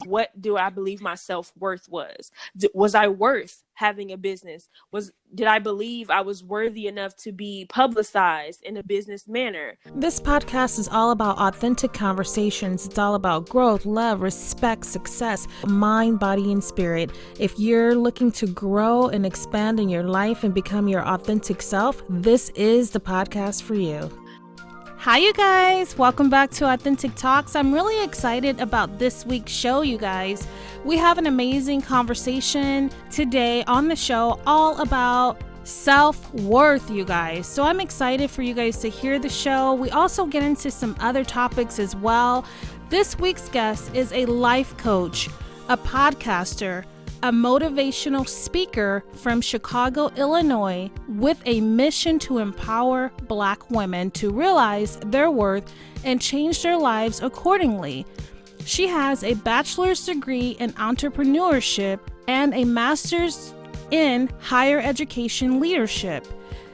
what do I believe my self-worth was? Was I worth having a business? Did I believe I was worthy enough to be publicized in a business manner? This podcast is all about authentic conversations. It's all about growth, love, respect, success, mind, body, and spirit. If you're looking to grow and expand in your life and become your authentic self, this is the podcast for you. Hi, you guys. Welcome back to AuthenticTalks. I'm really excited about this week's show, you guys. We have an amazing conversation today on the show all about self-worth, you guys. So I'm excited for you guys to hear the show. We also get into some other topics as well. This week's guest is a life coach, a podcaster, a motivational speaker from Chicago, Illinois, with a mission to empower Black women to realize their worth and change their lives accordingly. She has a bachelor's degree in entrepreneurship and a master's in higher education leadership.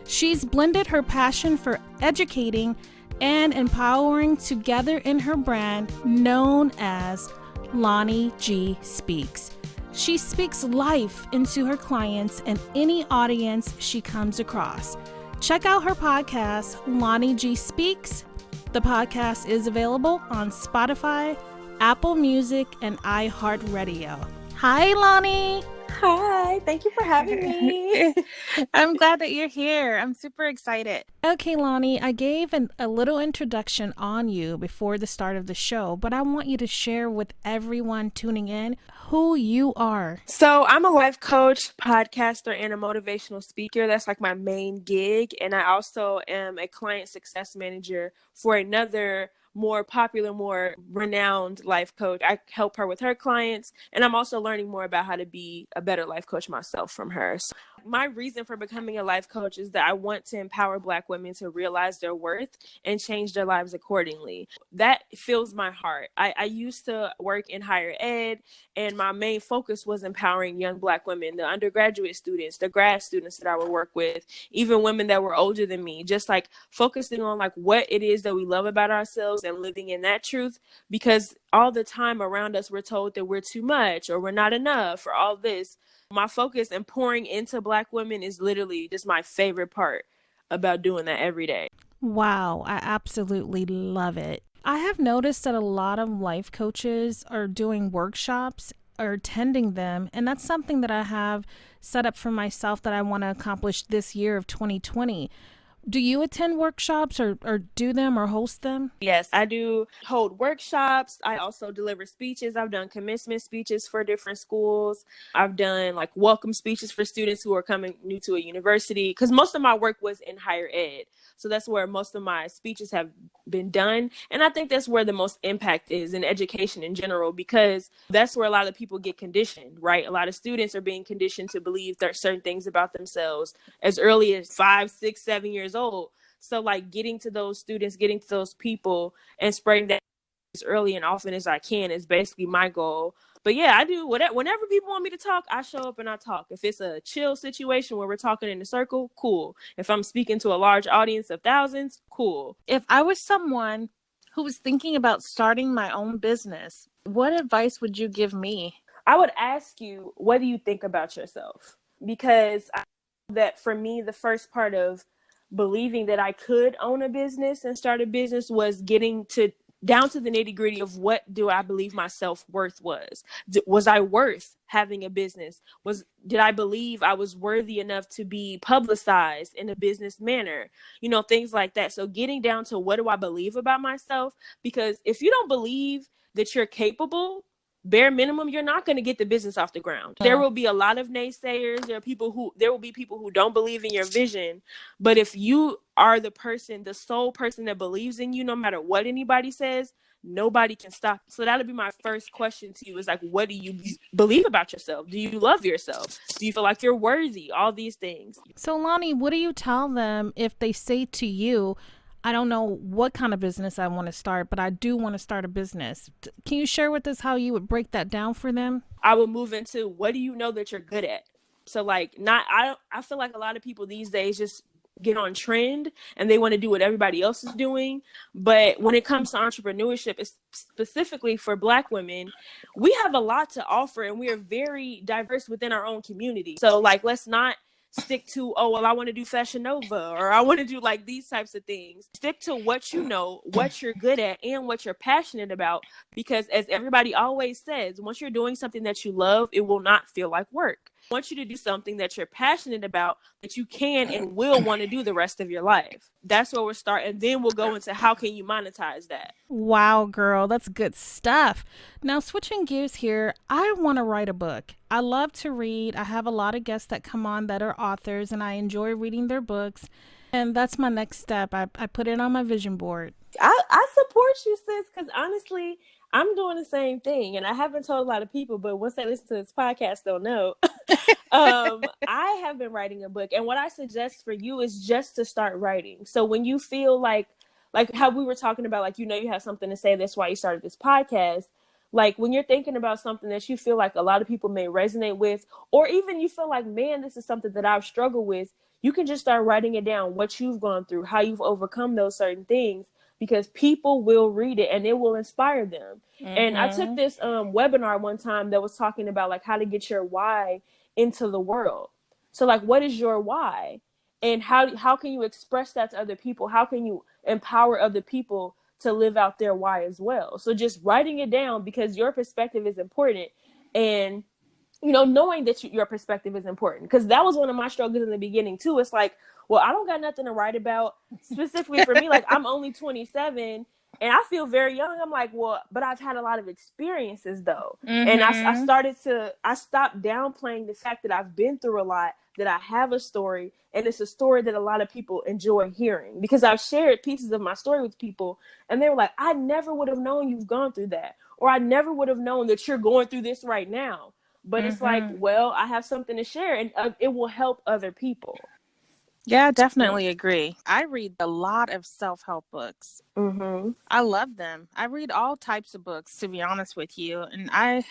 She's blended her passion for educating and empowering together in her brand known as Lonnie G Speaks. She speaks life into her clients and any audience she comes across. Check out her podcast, Lonnie G Speaks. The podcast is available on Spotify, Apple Music, and iHeartRadio. Hi, Lonnie. Hi, thank you for having me. I'm glad that you're here. I'm super excited. Okay, Lonnie, I gave a little introduction on you before the start of the show, but I want you to share with everyone tuning in who you are. So I'm a life coach, podcaster, and a motivational speaker. That's like my main gig. And I also am a client success manager for another more popular, more renowned life coach. I help her with her clients, and I'm also learning more about how to be a better life coach myself from her. So my reason for becoming a life coach is that I want to empower Black women to realize their worth and change their lives accordingly. That fills my heart. I used to work in higher ed, and my main focus was empowering young Black women, the undergraduate students, the grad students that I would work with, even women that were older than me, just like focusing on like what it is that we love about ourselves and living in that truth, because all the time around us we're told that we're too much or we're not enough or all this. My focus and pouring into Black women is literally just my favorite part about doing that every day. Wow, I absolutely love it. I have noticed that a lot of life coaches are doing workshops or attending them, and that's something that I have set up for myself that I want to accomplish this year of 2020. Do you attend workshops or do them or host them? Yes, I do hold workshops. I also deliver speeches. I've done commencement speeches for different schools. I've done like welcome speeches for students who are coming new to a university, because most of my work was in higher ed. So that's where most of my speeches have been done. And I think that's where the most impact is in education in general, because that's where a lot of people get conditioned, right? A lot of students are being conditioned to believe there are certain things about themselves as early as 5, 6, 7 years old. So like getting to those students, getting to those people and spreading that as early and often as I can is basically my goal. But yeah, I do whenever people want me to talk, I show up and I talk. If it's a chill situation where we're talking in a circle, cool. If I'm speaking to a large audience of thousands, cool. If I was someone who was thinking about starting my own business, what advice would you give me? I would ask you, what do you think about yourself? Because I know that for me, the first part of believing that I could own a business and start a business was getting down to the nitty gritty of what do I believe my self-worth was? Was I worth having a business? Did I believe I was worthy enough to be publicized in a business manner? You know, things like that. So getting down to what do I believe about myself? Because if you don't believe that you're capable, bare minimum, you're not going to get the business off the ground. There will be a lot of naysayers. There will be people who don't believe in your vision. But if you are the sole person that believes in you, no matter what anybody says, nobody can stop. So that'll be my first question to you is like, what do you believe about yourself? Do you love yourself? Do you feel like you're worthy? All these things. So Lonnie, what do you tell them if they say to you, I don't know what kind of business I want to start, but I do want to start a business. Can you share with us how you would break that down for them? I would move into, what do you know that you're good at? So like I feel like a lot of people these days just get on trend and they want to do what everybody else is doing. But when it comes to entrepreneurship, it's specifically for Black women, we have a lot to offer and we are very diverse within our own community. So like, let's not stick to, oh, well, I want to do Fashion Nova or I want to do like these types of things. Stick to what you know, what you're good at, and what you're passionate about. Because as everybody always says, once you're doing something that you love, it will not feel like work. I want you to do something that you're passionate about, that you can and will want to do the rest of your life. That's where we'll start. And then we'll go into how can you monetize that. Wow, girl, that's good stuff. Now, switching gears here, I want to write a book. I love to read. I have a lot of guests that come on that are authors, and I enjoy reading their books. And that's my next step. I put it on my vision board. I support you, sis, because honestly, I'm doing the same thing. And I haven't told a lot of people, but once they listen to this podcast, they'll know. I have been writing a book. And what I suggest for you is just to start writing. So when you feel like how we were talking about, like, you know, you have something to say, that's why you started this podcast. Like when you're thinking about something that you feel like a lot of people may resonate with, or even you feel like, man, this is something that I've struggled with, you can just start writing it down, what you've gone through, how you've overcome those certain things, because people will read it and it will inspire them. Mm-hmm. And I took this webinar one time that was talking about like how to get your why into the world. So like, what is your why? And how can you express that to other people? How can you empower other people to live out their why as well? So just writing it down, because your perspective is important. And, you know, knowing that your perspective is important, because that was one of my struggles in the beginning too. It's like, well, I don't got nothing to write about specifically for me. Like, I'm only 27 and I feel very young. I'm like, well, but I've had a lot of experiences though. Mm-hmm. And I stopped downplaying the fact that I've been through a lot, that I have a story, and it's a story that a lot of people enjoy hearing, because I've shared pieces of my story with people and they were like, I never would have known you've gone through that, or I never would have known that you're going through this right now. But mm-hmm. It's like, well, I have something to share and it will help other people. Yeah, definitely agree. I read a lot of self-help books. Mm-hmm. I love them. I read all types of books, to be honest with you. And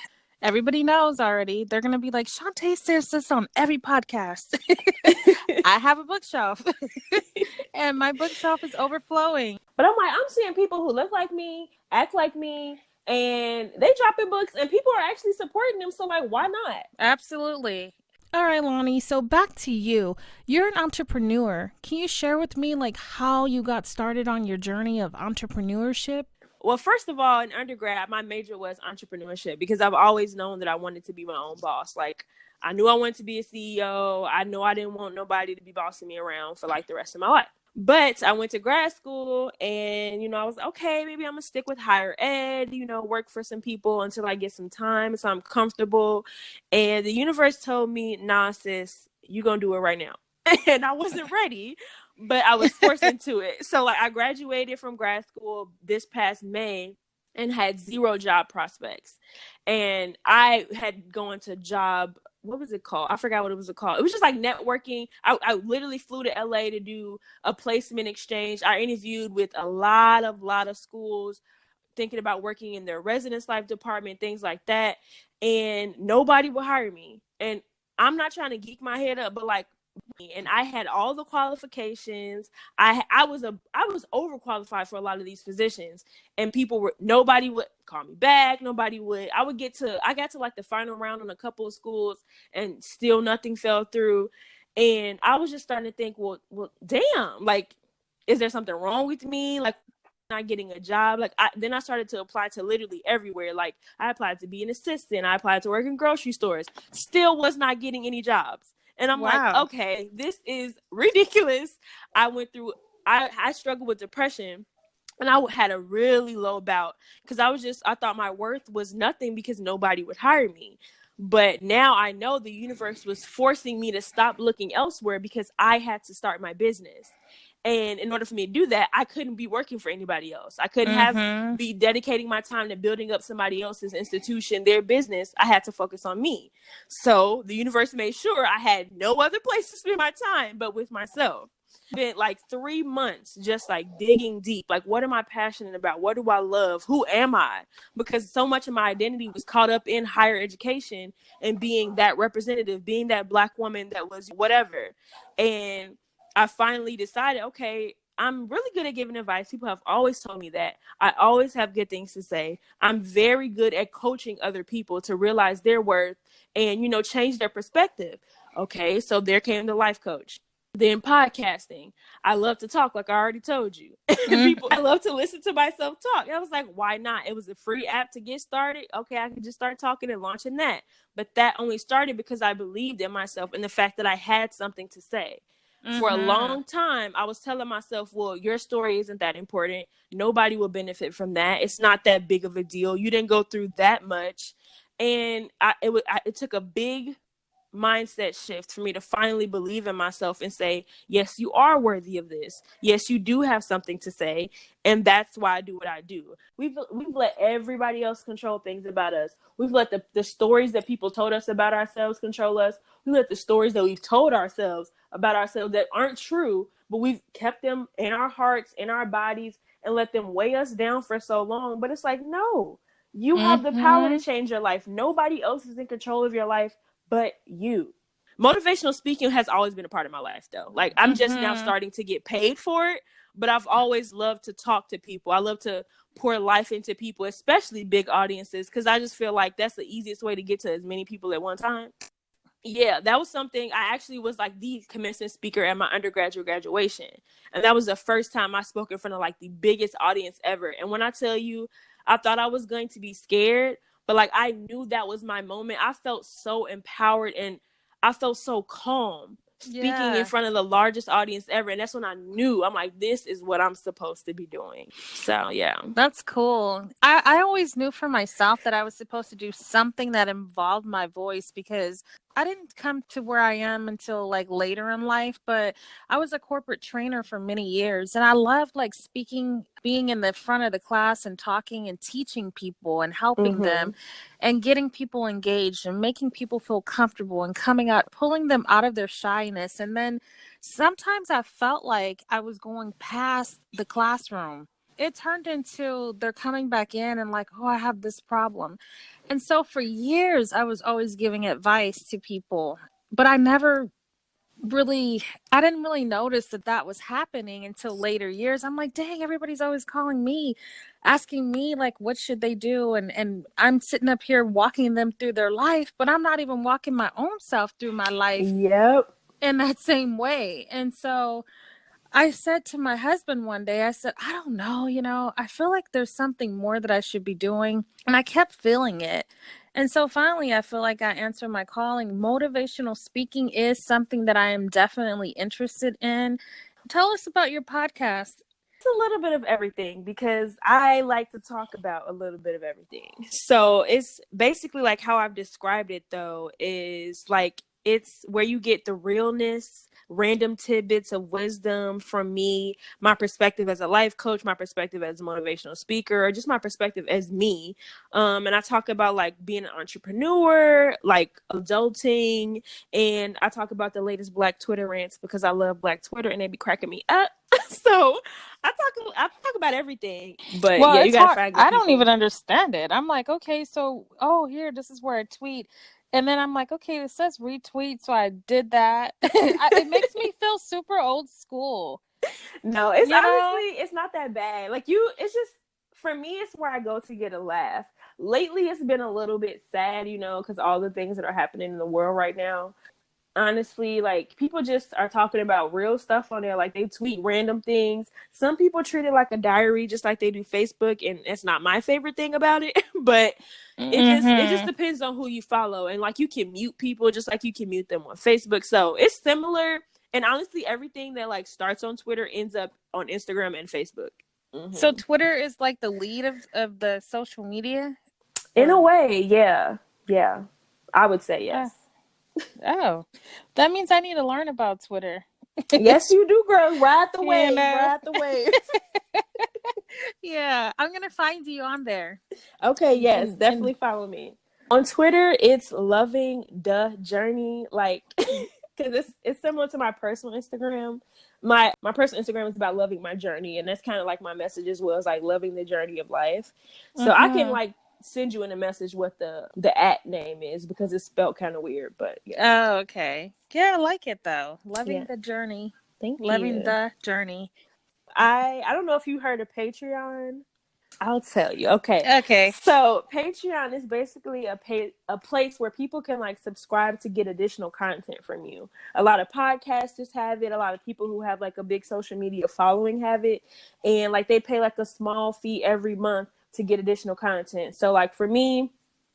everybody knows already. They're going to be like, Shanta says this on every podcast. I have a bookshelf. And my bookshelf is overflowing. But I'm like, I'm seeing people who look like me, act like me, and they dropping books and people are actually supporting them. So like, why not? Absolutely. All right, Lonnie, so back to you. You're an entrepreneur. Can you share with me like how you got started on your journey of entrepreneurship? Well, first of all, in undergrad, my major was entrepreneurship, because I've always known that I wanted to be my own boss. Like, I knew I wanted to be a CEO. I know I didn't want nobody to be bossing me around for like the rest of my life. But I went to grad school and, you know, I was okay, maybe I'm going to stick with higher ed, you know, work for some people until I get some time so I'm comfortable. And the universe told me, nah, sis, you're going to do it right now. And I wasn't ready, but I was forced into it. So like I graduated from grad school this past May and had 0 job prospects. And I had gone to job, what was it called? I forgot what it was called. It was just like networking. I literally flew to LA to do a placement exchange. I interviewed with a lot of schools, thinking about working in their residence life department, things like that. And nobody would hire me. And I'm not trying to geek my head up, but like, and I had all the qualifications. I was overqualified for a lot of these positions, and nobody would call me back. I got to like the final round on a couple of schools and still nothing fell through. And I was just starting to think, well, damn, like, is there something wrong with me? Like, not getting a job. Like, then I started to apply to literally everywhere. Like, I applied to be an assistant. I applied to work in grocery stores. Still was not getting any jobs. And I'm like, okay, this is ridiculous. I struggled with depression, and I had a really low bout because I thought my worth was nothing because nobody would hire me. But now I know the universe was forcing me to stop looking elsewhere because I had to start my business. And in order for me to do that, I couldn't be working for anybody else. I couldn't be dedicating my time to building up somebody else's institution, their business. I had to focus on me. So the universe made sure I had no other place to spend my time but with myself. Spent like 3 months just like digging deep. Like, what am I passionate about? What do I love? Who am I? Because so much of my identity was caught up in higher education and being that representative, being that Black woman that was whatever. And I finally decided, okay, I'm really good at giving advice. People have always told me that. I always have good things to say. I'm very good at coaching other people to realize their worth and, you know, change their perspective. Okay, so there came the life coach. Then podcasting. I love to talk, like I already told you. People, I love to listen to myself talk. I was like, why not? It was a free app to get started. Okay, I could just start talking and launching that. But that only started because I believed in myself and the fact that I had something to say. For a long time, I was telling myself, well, your story isn't that important. Nobody will benefit from that. It's not that big of a deal. You didn't go through that much. And it took a big mindset shift for me to finally believe in myself and say, yes, you are worthy of this. Yes, you do have something to say. And that's why I do what I do. We've let everybody else control things about us. We've let the stories that people told us about ourselves control us. We let the stories that we've told ourselves about ourselves that aren't true, but we've kept them in our hearts, in our bodies, and let them weigh us down for so long. But it's like, no, you have the power to change your life. Nobody else is in control of your life but you. Motivational speaking has always been a part of my life, though. Like, I'm just now starting to get paid for it, but I've always loved to talk to people. I love to pour life into people, especially big audiences, because I just feel like that's the easiest way to get to as many people at one time. Yeah, that was something. I actually was like the commencement speaker at my undergraduate graduation. And that was the first time I spoke in front of like the biggest audience ever. And when I tell you, I thought I was going to be scared, but like I knew that was my moment. I felt so empowered and I felt so calm speaking in front of the largest audience ever. And that's when I knew, I'm like, this is what I'm supposed to be doing. So, yeah. That's cool. I always knew for myself that I was supposed to do something that involved my voice, because I didn't come to where I am until like later in life, but I was a corporate trainer for many years and I loved like speaking, being in the front of the class and talking and teaching people and helping them and getting people engaged and making people feel comfortable and coming out, pulling them out of their shyness. And then sometimes I felt like I was going past the classroom. It turned into they're coming back in and like, oh, I have this problem. And so for years, I was always giving advice to people, but I didn't really notice that that was happening until later years. I'm like, dang, everybody's always calling me, asking me like, what should they do? And I'm sitting up here walking them through their life, but I'm not even walking my own self through my life in that same way. And so I said to my husband one day, I said, I don't know, I feel like there's something more that I should be doing. And I kept feeling it. And so finally, I feel like I answered my calling. Motivational speaking is something that I am definitely interested in. Tell us about your podcast. It's a little bit of everything because I like to talk about a little bit of everything. So it's basically like how I've described it, though, is like it's where you get the realness, random tidbits of wisdom from me, my perspective as a life coach, my perspective as a motivational speaker, or just my perspective as me. And I talk about like being an entrepreneur, like adulting, and I talk about the latest Black Twitter rants because I love Black Twitter and they be cracking me up. So I talk about everything. But well, yeah, you gotta hard. find good I people. don't even understand it. I'm like, okay, so here, this is where I tweet. And then I'm like, okay, it says retweet, so I did that. It makes me feel super old school. No, it's honestly, it's not that bad. Like it's just, for me, it's where I go to get a laugh. Lately, it's been a little bit sad, because all the things that are happening in the world right now. Honestly, like people just are talking about real stuff on there. Like they tweet random things. Some people treat it like a diary, just like they do Facebook, and it's not my favorite thing about it. But it just depends on who you follow, and like you can mute people just like you can mute them on Facebook. So it's similar. And honestly, everything that like starts on Twitter ends up on Instagram and Facebook. So Twitter is like the lead of the social media? In a way, yeah. Yeah. I would say yes. Oh, that means I need to learn about Twitter. Yes, you do, girl. Ride the wave. Ride the wave. Yeah, I'm going to find you on there. Okay, yes, definitely follow me. On Twitter, it's loving the journey, like, because it's similar to my personal Instagram. My personal Instagram is about loving my journey, and that's kind of like my message as well, as like loving the journey of life. So I can like send you in a message what the @ name is because it's spelled kind of weird, but yeah. Oh, okay. Yeah, I like it though. Loving the journey. Thank Loving you. the journey. I don't know if you heard of Patreon. I'll tell you. Okay. Okay. So Patreon is basically a place where people can like subscribe to get additional content from you. A lot of podcasters have it. A lot of people who have like a big social media following have it. And like they pay like a small fee every month to get additional content. So like for me,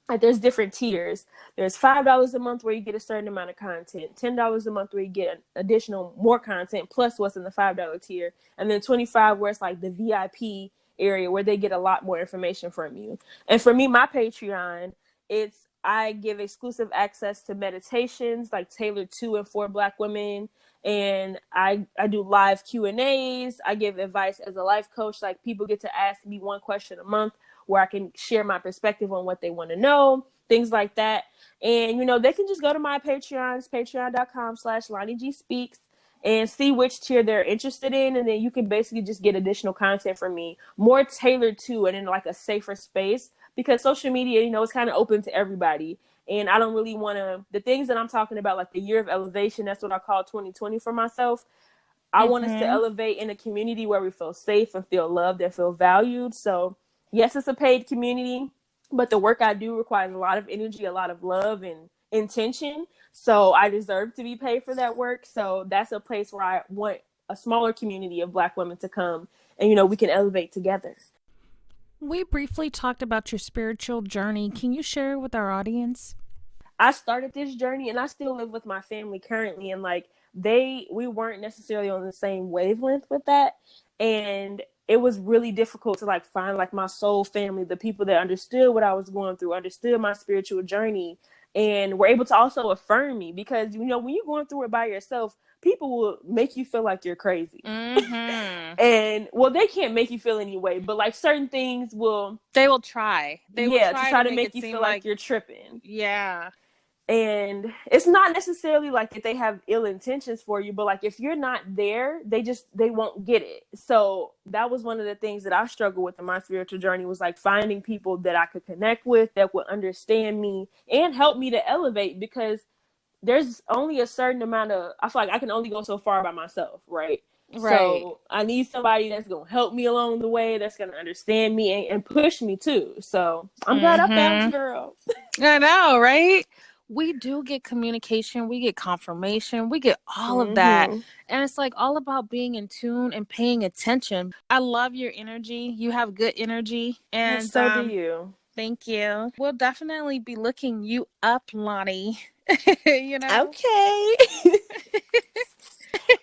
like there's different tiers. There's $5 a month where you get a certain amount of content, $10 a month where you get additional more content plus what's in the $5 tier, and then 25 where it's like the VIP area where they get a lot more information from you. And for me, my Patreon, I give exclusive access to meditations like tailored to and for Black women, and I do live Q&As. I give advice as a life coach. Like people get to ask me one question a month where I can share my perspective on what they want to know, things like that. And, they can just go to my Patreon, patreon.com/Lonnie G Speaks, and see which tier they're interested in. And then you can basically just get additional content from me, more tailored to and in like a safer space, because social media, is kind of open to everybody. And I don't really want to, the things that I'm talking about, like the year of elevation, that's what I call 2020 for myself. I want us to elevate in a community where we feel safe and feel loved and feel valued. So yes, it's a paid community, but the work I do requires a lot of energy, a lot of love and intention. So I deserve to be paid for that work. So that's a place where I want a smaller community of Black women to come and, we can elevate together. We briefly talked about your spiritual journey. Can you share with our audience? I started this journey and I still live with my family currently. And like we weren't necessarily on the same wavelength with that. And it was really difficult to like find like my soul family, the people that understood what I was going through, understood my spiritual journey, and were able to also affirm me. Because, when you're going through it by yourself, people will make you feel like you're crazy. And well, they can't make you feel any way, but like certain things they will try. They will try to make you feel like you're tripping. Yeah. And it's not necessarily like that they have ill intentions for you, but like if you're not there, they won't get it. So that was one of the things that I struggled with in my spiritual journey, was like finding people that I could connect with, that would understand me and help me to elevate, because there's only a certain amount of, I feel like I can only go so far by myself, right? So I need somebody that's going to help me along the way, that's going to understand me and push me too. So I'm glad I found you, girl. I know, right? We do get communication, we get confirmation, we get all of that. And it's like all about being in tune and paying attention. I love your energy. You have good energy. And so do you. Thank you. We'll definitely be looking you up, Lonnie. Okay.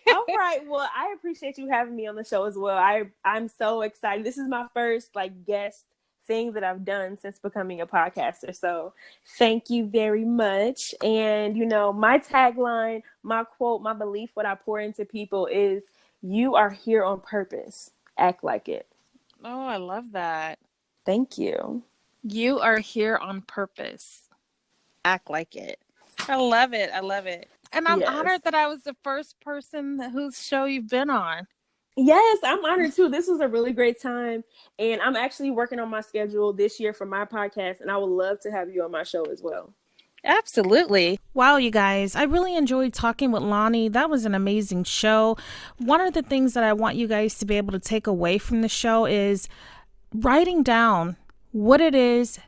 All right. Well, I appreciate you having me on the show as well. I'm so excited. This is my first guest thing that I've done since becoming a podcaster. So thank you very much. And, my tagline, my quote, my belief, what I pour into people is, you are here on purpose. Act like it. Oh, I love that. Thank you. You are here on purpose. Act like it. I love it. I love it. And I'm honored that I was the first person whose show you've been on. Yes, I'm honored too. This was a really great time. And I'm actually working on my schedule this year for my podcast. And I would love to have you on my show as well. Absolutely. Wow, you guys, I really enjoyed talking with Lonnie. That was an amazing show. One of the things that I want you guys to be able to take away from the show is writing down what it is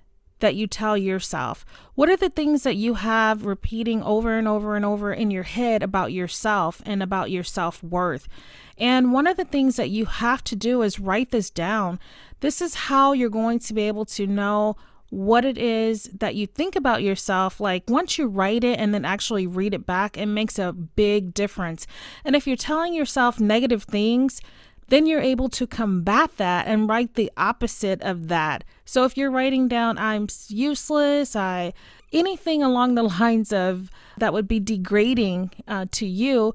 that you tell yourself. What are the things that you have repeating over and over and over in your head about yourself and about your self-worth? And one of the things that you have to do is write this down. This is how you're going to be able to know what it is that you think about yourself. Like once you write it and then actually read it back, it makes a big difference. And if you're telling yourself negative things, then you're able to combat that and write the opposite of that. So if you're writing down, I'm useless, anything along the lines of that would be degrading to you,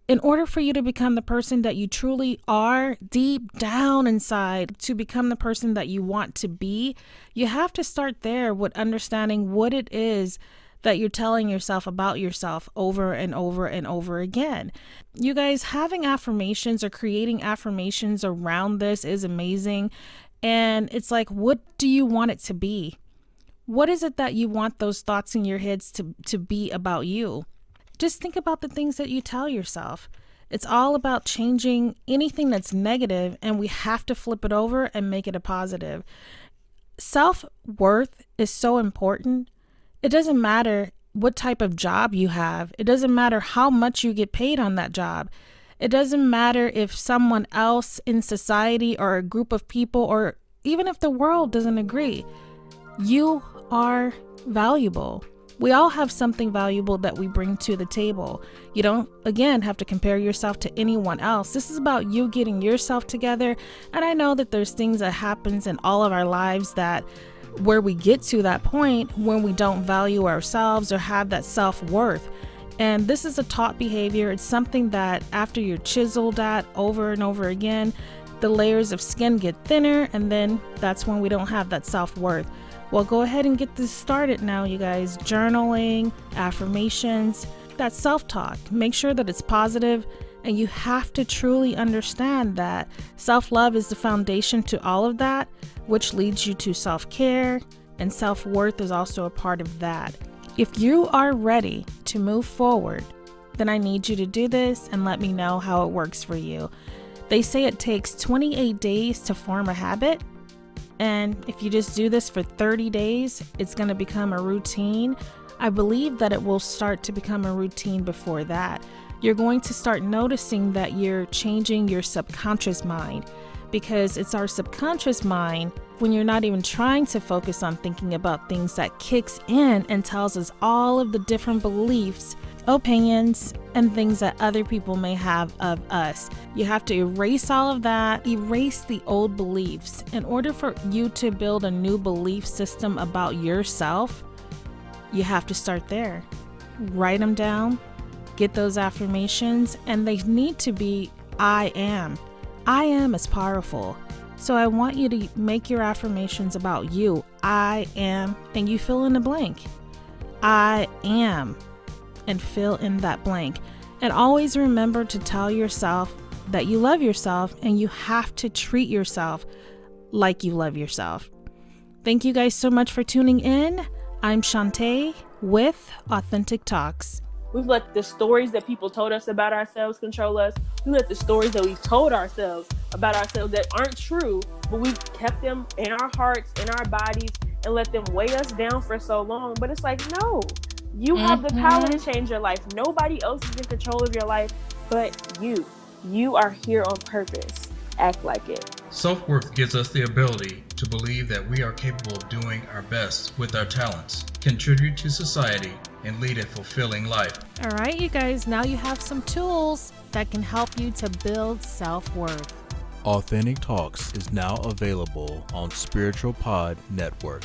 in order for you to become the person that you truly are deep down inside, to become the person that you want to be, you have to start there with understanding what it is that you're telling yourself about yourself over and over and over again. You guys, having affirmations or creating affirmations around this is amazing. And it's like, what do you want it to be? What is it that you want those thoughts in your heads to be about you? Just think about the things that you tell yourself. It's all about changing anything that's negative, and we have to flip it over and make it a positive. Self-worth is so important. It doesn't matter what type of job you have. It doesn't matter how much you get paid on that job. It doesn't matter if someone else in society or a group of people, or even if the world doesn't agree. You are valuable. We all have something valuable that we bring to the table. You don't, again, have to compare yourself to anyone else. This is about you getting yourself together. And I know that there's things that happens in all of our lives that where we get to that point when we don't value ourselves or have that self-worth. And this is a taught behavior. It's something that after you're chiseled at over and over again, the layers of skin get thinner, and then that's when we don't have that self-worth. Well, go ahead and get this started now, you guys. Journaling, affirmations, that self-talk. Make sure that it's positive, and you have to truly understand that self-love is the foundation to all of that, which leads you to self-care, and self-worth is also a part of that. If you are ready to move forward, then I need you to do this and let me know how it works for you. They say it takes 28 days to form a habit. And if you just do this for 30 days, it's going to become a routine. I believe that it will start to become a routine before that. You're going to start noticing that you're changing your subconscious mind, because it's our subconscious mind, when you're not even trying to focus on thinking about things, that kicks in and tells us all of the different beliefs, opinions, and things that other people may have of us. You have to erase all of that, erase the old beliefs. In order for you to build a new belief system about yourself, you have to start there. Write them down, get those affirmations, and they need to be I am. I am is powerful. So I want you to make your affirmations about you. I am, and you fill in the blank. I am, and fill in that blank. And always remember to tell yourself that you love yourself, and you have to treat yourself like you love yourself. Thank you guys so much for tuning in. I'm Shanta with Authentic Talks. We've let the stories that people told us about ourselves control us. We let the stories that we've told ourselves about ourselves that aren't true, but we've kept them in our hearts, in our bodies, and let them weigh us down for so long. But it's like, no, you have the power to change your life. Nobody else is in control of your life but you. You are here on purpose. Act like it. Self-worth gives us the ability to believe that we are capable of doing our best with our talents, contribute to society, and lead a fulfilling life. All right, you guys, now you have some tools that can help you to build self-worth. Authentic Talks is now available on Spiritual Pod Network.